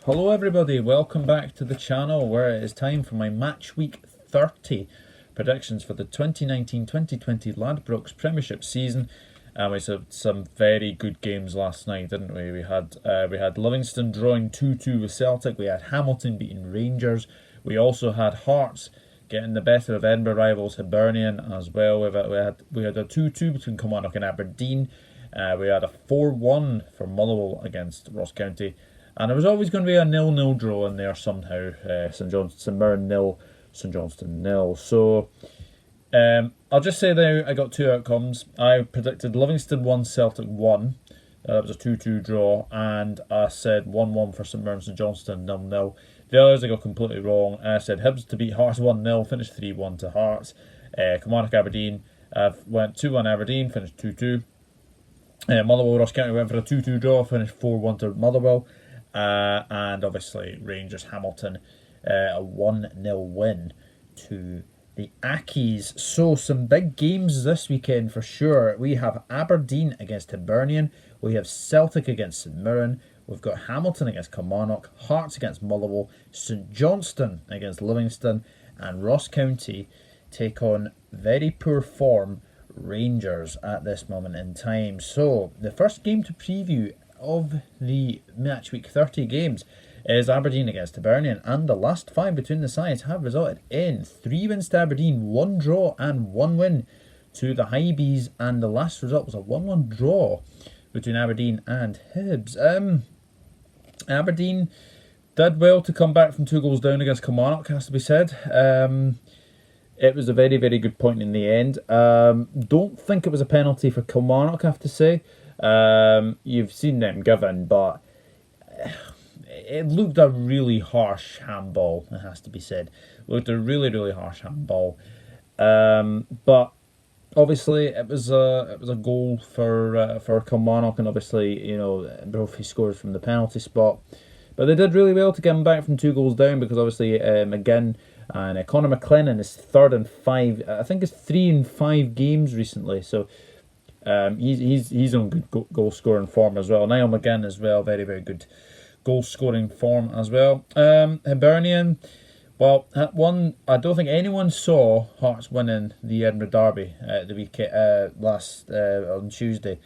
Hello everybody, welcome back to the channel where it is time for my Match Week 30 predictions for the 2019-2020 Ladbrokes Premiership season. And we had some very good games last night, didn't we? We had Livingston drawing 2-2 with Celtic, we had Hamilton beating Rangers, we also had Hearts getting the better of Edinburgh rivals Hibernian as well. We had a 2-2 between Kilmarnock and Aberdeen. We had a 4-1 for Motherwell against Ross County. And there was always going to be a 0-0 draw in there somehow. St Mirren 0, St Johnstone 0. So I'll just say now I got two outcomes. I predicted Livingston 1, Celtic 1. That was a 2-2 draw. And I said 1-1 for St Mirren, St Johnstone 0-0. The others I got completely wrong. I said Hibs to beat Hearts 1-0, finished 3-1 to Hearts. Kilmarnock Aberdeen went 2-1 Aberdeen, finished 2-2. Motherwell Ross County went for a 2-2 draw, finished 4-1 to Motherwell. And obviously Rangers Hamilton, a 1-0 win to the Ackies. So some big games this weekend for sure. We have Aberdeen against Hibernian, we have Celtic against St Mirren, we've got Hamilton against Kilmarnock, Hearts against Motherwell, St Johnstone against Livingston, and Ross County take on very poor form Rangers at this moment in time. So the first game to preview of the Match Week 30 games is Aberdeen against Hibernian, and the last five between the sides have resulted in 3 wins to Aberdeen, 1 draw and 1 win to the Hibees, and the last result was a 1-1 draw between Aberdeen and Hibs. Aberdeen did well to come back from 2 goals down against Kilmarnock, has to be said. It was a very, very good point in the end. Don't think it was a penalty for Kilmarnock, I have to say. You've seen them given, but it looked a really harsh handball, it has to be said. It looked a really, really harsh handball. But obviously it was a goal for Kilmarnock, and obviously, you know, Brophy scores from the penalty spot. But they did really well to get him back from 2 goals down, because obviously McGinn and Conor McLennan is 3rd in 5, I think it's 3 in 5 games recently. So he's on good goal scoring form as well. Niall McGinn as well, very, very good goal scoring form as well. Hibernian, well, one, I don't think anyone saw Hearts winning the Edinburgh Derby the week on Tuesday.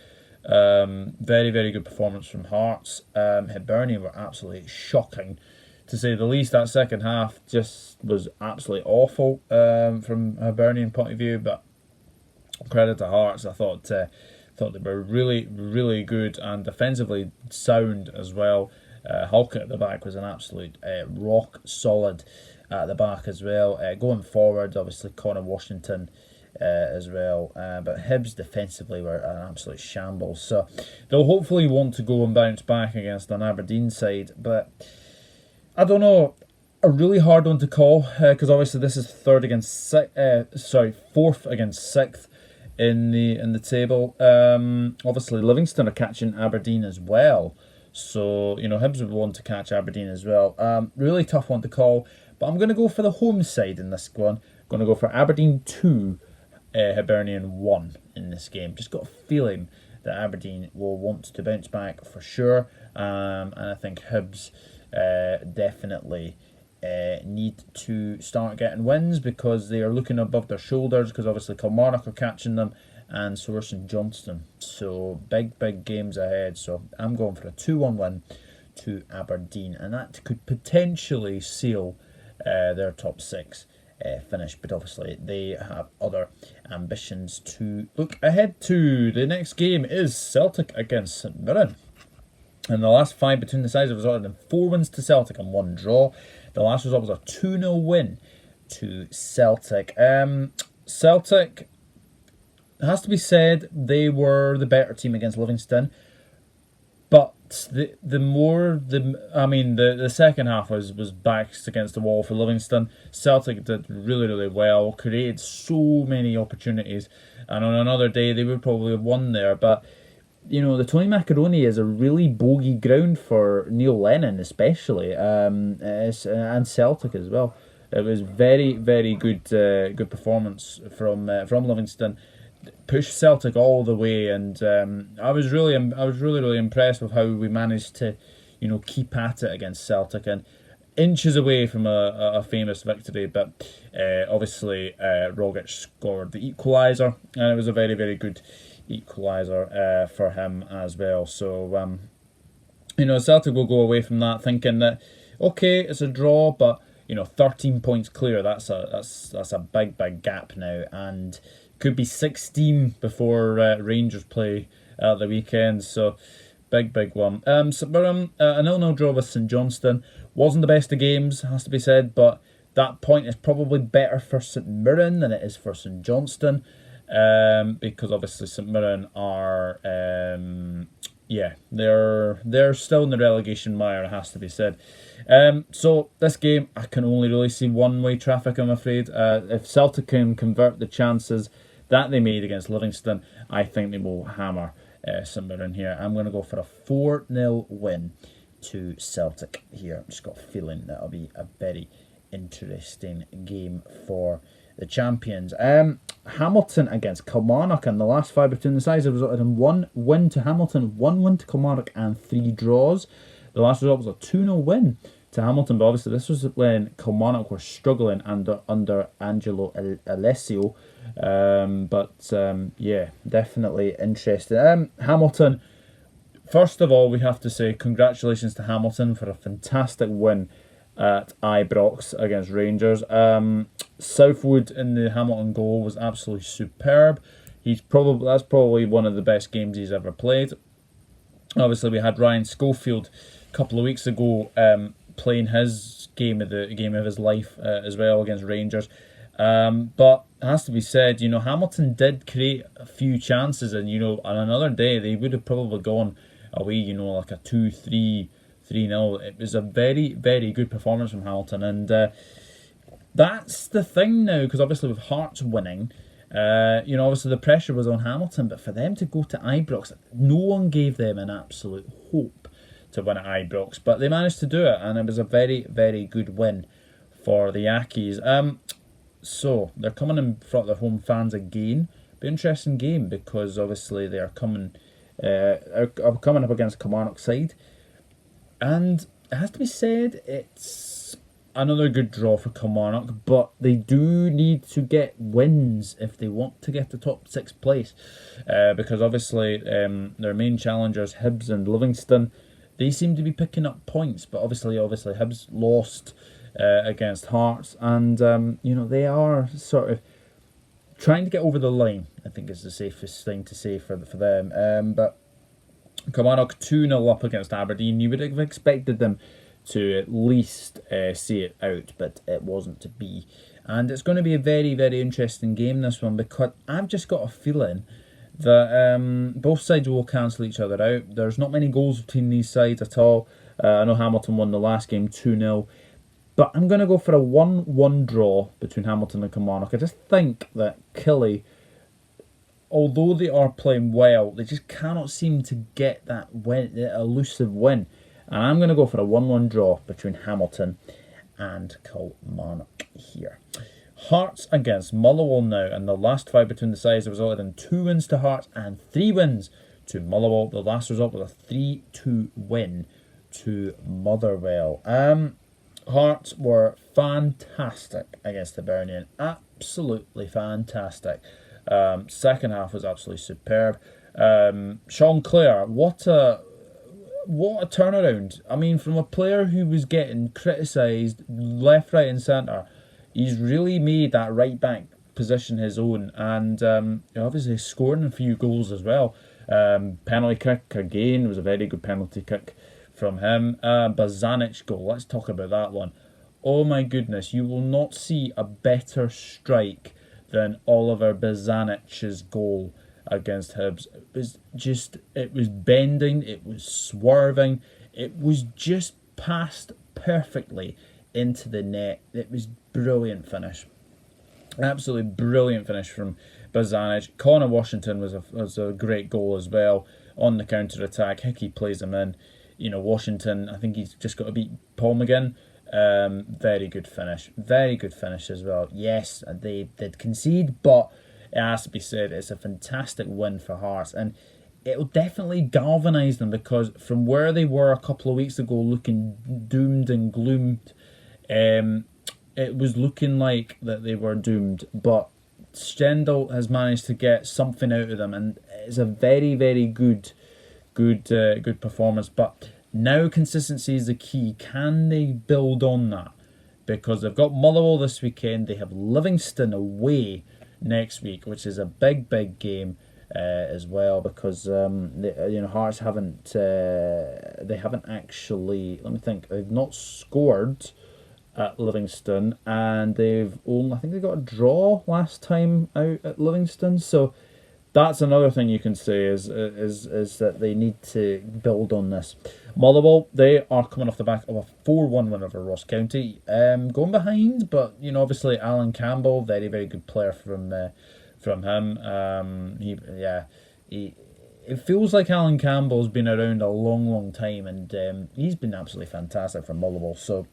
Very, very good performance from Hearts. Hibernian were absolutely shocking, to say the least. That second half just was absolutely awful from a Hibernian point of view, but credit to Hearts. I thought they were really, really good and defensively sound as well. Halkett at the back was an absolute rock solid at the back as well. Going forward, obviously Connor Washington as well. But Hibs defensively were an absolute shambles. So they'll hopefully want to go and bounce back against an Aberdeen side. But I don't know. A really hard one to call, because obviously this is 4th against 6th in the table. Obviously Livingston are catching Aberdeen as well, so you know Hibs would want to catch Aberdeen as well. Really tough one to call, but I'm going to go for the home side in this one. I'm going to go for Aberdeen 2, Hibernian 1 in this game. Just got a feeling that Aberdeen will want to bounce back for sure, and I think Hibs definitely need to start getting wins, because they are looking above their shoulders, because obviously Kilmarnock are catching them, and so are St Johnstone. So big games ahead. So I'm going for a 2-1 win to Aberdeen, and that could potentially seal their top 6 finish. But obviously they have other ambitions to look ahead to. The next game is Celtic against St Mirren. And the last 5 between the sides have resulted in 4 wins to Celtic and 1 draw. The last result was a 2-0 win to Celtic. Celtic, it has to be said, they were the better team against Livingston. But the second half was backs against the wall for Livingston. Celtic did really, really well, created so many opportunities, and on another day they would probably have won there. But you know, the Tony Macaroni is a really bogey ground for Neil Lennon, especially, and Celtic as well. It was very, very good performance from Livingston. Pushed Celtic all the way, and I was really impressed with how we managed to, keep at it against Celtic, and inches away from a famous victory, but obviously Rogic scored the equaliser, and it was a very, very good equaliser for him as well. So Celtic will go away from that thinking that okay, it's a draw, but 13 points clear. That's a big gap now, and could be 16 before Rangers play at the weekend. So big one. St Mirren, a 0-0 draw with St Johnstone. Wasn't the best of games, has to be said, but that point is probably better for St Mirren than it is for St Johnstone, because obviously St Mirren are, they're still in the relegation mire, it has to be said. So this game, I can only really see one-way traffic, I'm afraid. If Celtic can convert the chances that they made against Livingston, I think they will hammer St Mirren here. I'm going to go for a 4-0 win to Celtic here. I've just got a feeling that'll be a very interesting game for the champions. Hamilton against Kilmarnock, and the last 5 between the sides have resulted in 1 win to Hamilton, 1 win to Kilmarnock, and 3 draws. The last result was a 2-0 win to Hamilton, but obviously this was when Kilmarnock were struggling under Angelo Alessio. Definitely interesting. Hamilton, first of all, we have to say congratulations to Hamilton for a fantastic win at Ibrox against Rangers. Southwood in the Hamilton goal was absolutely superb. That's probably one of the best games he's ever played. Obviously, we had Ryan Schofield a couple of weeks ago playing his game of his life as well against Rangers. But it has to be said, Hamilton did create a few chances, and on another day they would have probably gone away, like a 2-3, 3-0. It was a very, very good performance from Hamilton, and that's the thing now, because obviously with Hearts winning, obviously the pressure was on Hamilton, but for them to go to Ibrox, no one gave them an absolute hope to win at Ibrox, but they managed to do it, and it was a very, very good win for the Ackies. So they're coming in front of their home fans again. Be an interesting game, because obviously they are coming up against Kilmarnock side, and it has to be said it's another good draw for Kilmarnock, but they do need to get wins if they want to get the top 6 place, because obviously their main challengers Hibs and Livingston, they seem to be picking up points, but obviously Hibs lost against Hearts, and they are sort of trying to get over the line, I think is the safest thing to say for them. But Kilmarnock 2-0 up against Aberdeen. You would have expected them to at least see it out, but it wasn't to be. And it's going to be a very, very interesting game, this one, because I've just got a feeling that both sides will cancel each other out. There's not many goals between these sides at all. I know Hamilton won the last game 2-0. But I'm going to go for a 1-1 draw between Hamilton and Kilmarnock. I just think that Killie, although they are playing well, they just cannot seem to get that elusive win. And I'm going to go for a 1-1 draw between Hamilton and Kilmarnock here. Hearts against Motherwell now, and the last 5 between the sides have resulted in 2 wins to Hearts and 3 wins to Motherwell. The last result was a 3-2 win to Motherwell. Hearts were fantastic against Hibernian. Absolutely fantastic. Second half was absolutely superb. Sean Clare, what a turnaround. I mean, from a player who was getting criticised left, right and centre, he's really made that right back position his own, and obviously scoring a few goals as well. Penalty kick again was a very good penalty kick from him. Bazanic's goal, let's talk about that one. Oh my goodness, you will not see a better strike than Oliver Bazanic's goal against Hibs. It was bending, it was swerving, it was just passed perfectly into the net. It was brilliant finish. Absolutely brilliant finish from Bazanic. Connor Washington was a great goal as well on the counter-attack. Hickey plays him in. Washington, I think he's just got to beat Paul McGinn. Very good finish. Very good finish as well. Yes, they did concede, but it has to be said, it's a fantastic win for Hearts. And it'll definitely galvanise them, because from where they were a couple of weeks ago looking doomed and gloomed, it was looking like that they were doomed, but Stendhal has managed to get something out of them, and it's a very, very good performance. But now consistency is the key. Can they build on that? Because they've got Motherwell this weekend, they have Livingston away next week, which is a big game as well, because Hearts haven't they haven't actually, let me think, they've not scored at Livingston, and I think they got a draw last time out at Livingston. So that's another thing you can say is that they need to build on this. Motherwell, they are coming off the back of a 4-1 win over Ross County, going behind, but obviously Alan Campbell, very, very good player from him. It feels like Alan Campbell's been around a long time, and he's been absolutely fantastic for Motherwell. So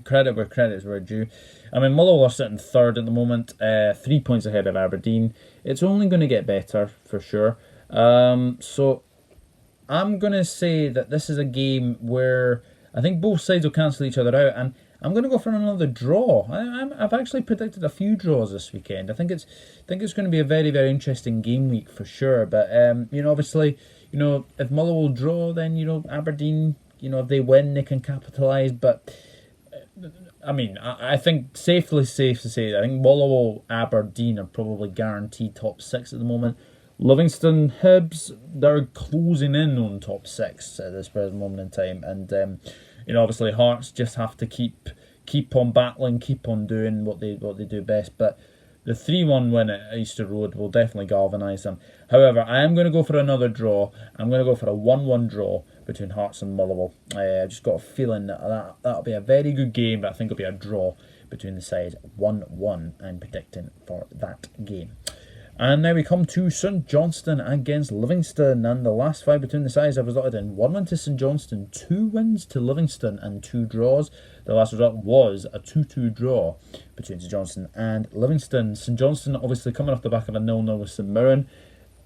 credit where credit's were due. I mean, Motherwell are sitting third at the moment, 3 points ahead of Aberdeen. It's only going to get better for sure. So I'm going to say that this is a game where I think both sides will cancel each other out, and I'm going to go for another draw. I've actually predicted a few draws this weekend. I think it's going to be a very, very interesting game week for sure. But obviously, if Motherwell draw, then Aberdeen, if they win, they can capitalise. But I mean, I think safe to say that I think Motherwell, Aberdeen are probably guaranteed top 6 at the moment. Livingston, Hibs, they're closing in on top 6 at this present moment in time, and obviously Hearts just have to keep on battling, keep on doing what they do best. But the 3-1 win at Easter Road will definitely galvanise them. However, I am going to go for another draw. I'm going to go for a 1-1 draw between Hearts and Motherwell. I've just got a feeling that'll be a very good game, but I think it'll be a draw between the sides. 1-1 I'm predicting for that game. And now we come to St Johnstone against Livingston, and the last 5 between the sides have resulted in 1 win to St Johnstone, 2 wins to Livingston, and 2 draws. The last result was a 2-2 draw between St Johnstone and Livingston. St Johnstone obviously coming off the back of a 0-0 with St Mirren.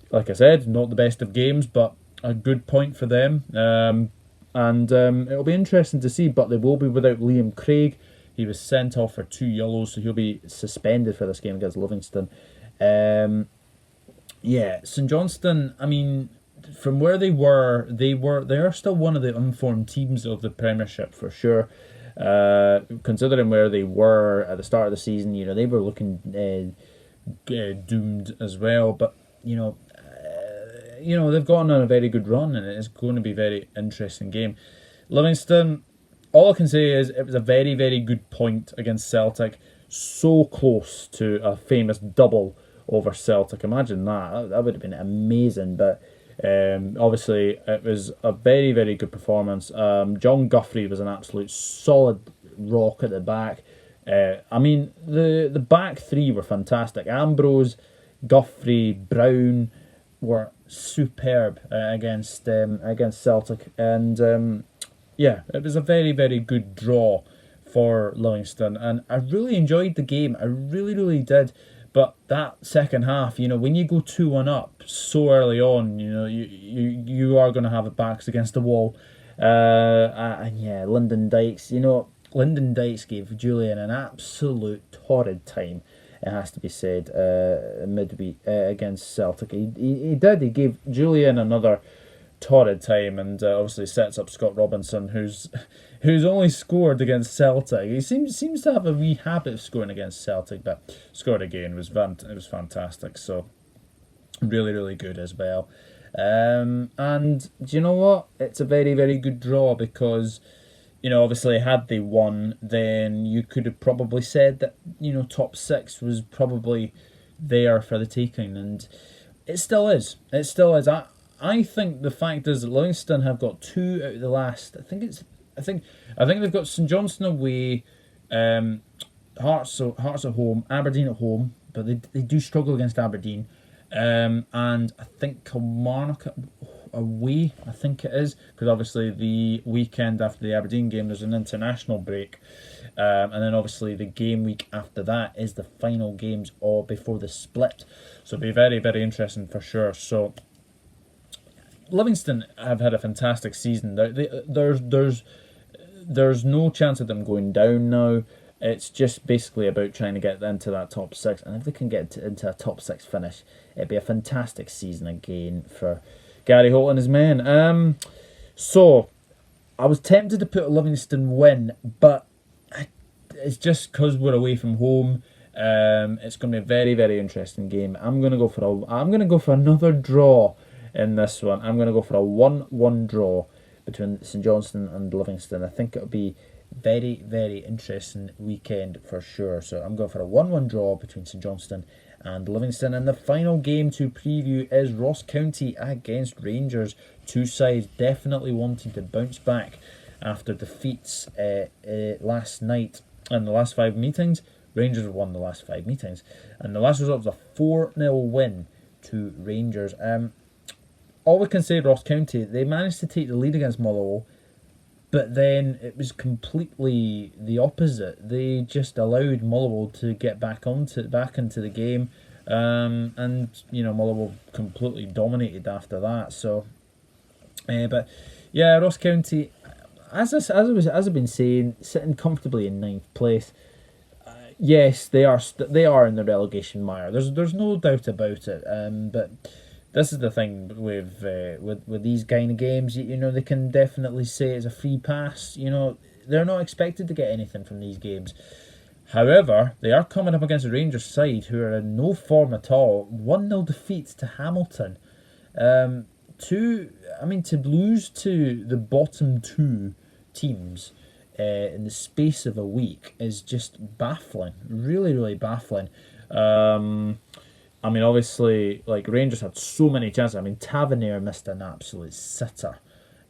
Like I said, not the best of games, but a good point for them. It'll be interesting to see, but they will be without Liam Craig. He was sent off for 2 yellows, so he'll be suspended for this game against Livingston. St Johnstone, I mean, from where they are still one of the unformed teams of the Premiership for sure. Considering where they were at the start of the season, they were looking doomed as well. But they've gotten on a very good run, and it's going to be a very interesting game. Livingston, all I can say is it was a very, very good point against Celtic. So close to a famous double over Celtic. Imagine that. That would have been amazing. But obviously, it was a very, very good performance. John Guthrie was an absolute solid rock at the back. I mean, the back 3 were fantastic. Ambrose, Guthrie, Brown were superb against Celtic. And it was a very, very good draw for Livingston, and I really enjoyed the game. I really, really did. But that second half, when you go 2-1 up so early on, you are going to have it backs against the wall. Lyndon Dykes, Lyndon Dykes gave Julian an absolute torrid time, it has to be said, midweek against Celtic. He did. He gave Julian another torrid time, and obviously sets up Scott Robinson, who's only scored against Celtic. He seems to have a wee habit of scoring against Celtic, but scored again. It was fantastic. So really, really good as well. And do you know what? It's a very, very good draw, because obviously had they won, then you could have probably said that top 6 was probably there for the taking, and it still is. It still is. I think the fact is that Livingston have got 2 out of the last. I think they've got St Johnstone away, Hearts at home, Aberdeen at home, but they do struggle against Aberdeen, and I think Kilmarnock away. I think it is, because obviously the weekend after the Aberdeen game there's an international break, and then obviously the game week after that is the final games all before the split. So it'll be very, very interesting for sure. So Livingston have had a fantastic season. There's no chance of them going down now. It's just basically about trying to get into that top six, and if they can get into a top six finish, it'd be a fantastic season again for Gary Holt and his men. So I was tempted to put a Livingston win, but it's just because we're away from home. It's going to be a very, very interesting game. I'm going to go for another draw in this one. I'm going to go for a 1-1 draw between St Johnstone and Livingston. I think it'll be very, very interesting weekend for sure. So I'm going for a 1-1 draw between St Johnstone and Livingston. And the final game to preview is Ross County against Rangers. Two sides definitely wanting to bounce back after defeats last night in the last 5 meetings. Rangers have won the last 5 meetings, and the last result was a 4-0 win to Rangers. All we can say, Ross County, they managed to take the lead against Motherwell, but then it was completely the opposite. They just allowed Motherwell to get back into the game, and Motherwell completely dominated after that. So, but yeah, Ross County, as I've been saying, sitting comfortably in 9th place. Yes, they are in the relegation mire. There's no doubt about it. But this is the thing with these kind of games. They can definitely say it's a free pass. They're not expected to get anything from these games. However, they are coming up against a Rangers side who are in no form at all. 1-0 defeats to Hamilton. To lose to the bottom 2 teams in the space of a week is just baffling. Really, really baffling. Obviously, Rangers had so many chances. Tavernier missed an absolute sitter.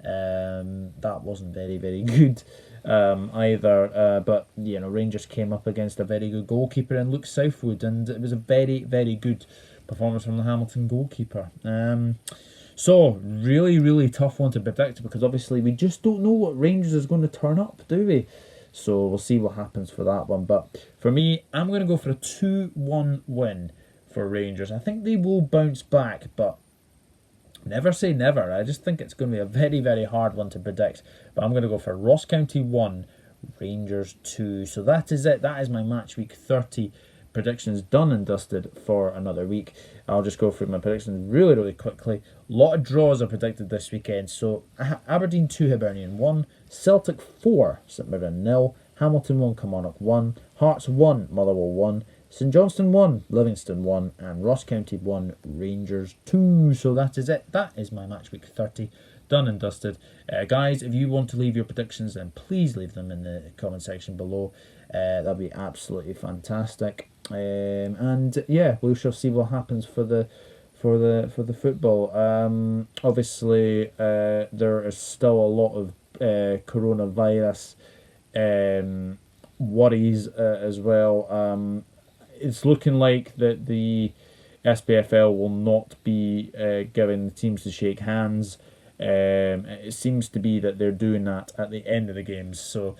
That wasn't very, very good either. But Rangers came up against a very good goalkeeper in Luke Southwood, and it was a very, very good performance from the Hamilton goalkeeper. So, really, really tough one to predict, because obviously we just don't know what Rangers is going to turn up, do we? So, we'll see what happens for that one. But for me, I'm going to go for a 2-1 win for Rangers. I think they will bounce back, but never say never. I just think it's going to be a very, very hard one to predict. But I'm going to go for Ross County 1, Rangers 2. So that is it. That is my match week 30 predictions done and dusted for another week. I'll just go through my predictions really, really quickly. A lot of draws are predicted this weekend. So Aberdeen 2, Hibernian 1, Celtic 4, St Mirren 0, Hamilton 1, Kilmarnock 1, Hearts 1, Motherwell 1, St Johnstone 1, Livingston 1, and Ross County 1, Rangers 2. So that is it. That is my match week 30 done and dusted. Guys, if you want to leave your predictions, then please leave them in the comment section below. That'd be absolutely fantastic. And yeah, we shall see what happens for the football. Obviously, there is still a lot of coronavirus worries as well. It's looking like that the SPFL will not be giving the teams to shake hands. It seems to be that they're doing that at the end of the games. So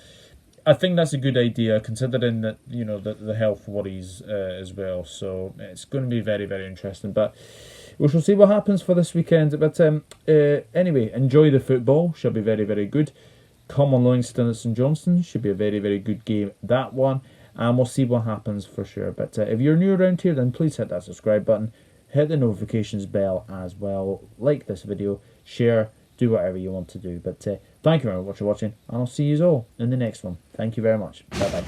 I think that's a good idea, considering that the health worries as well. So it's going to be very, very interesting. But we shall see what happens for this weekend. But anyway, enjoy the football. Should be very, very good. Come on, Livingston at St Johnstone. Should be a very, very good game, that one. And we'll see what happens for sure. But if you're new around here, then please hit that subscribe button. Hit the notifications bell as well. Like this video. Share. Do whatever you want to do. But thank you very much for watching. And I'll see you all in the next one. Thank you very much. Bye-bye.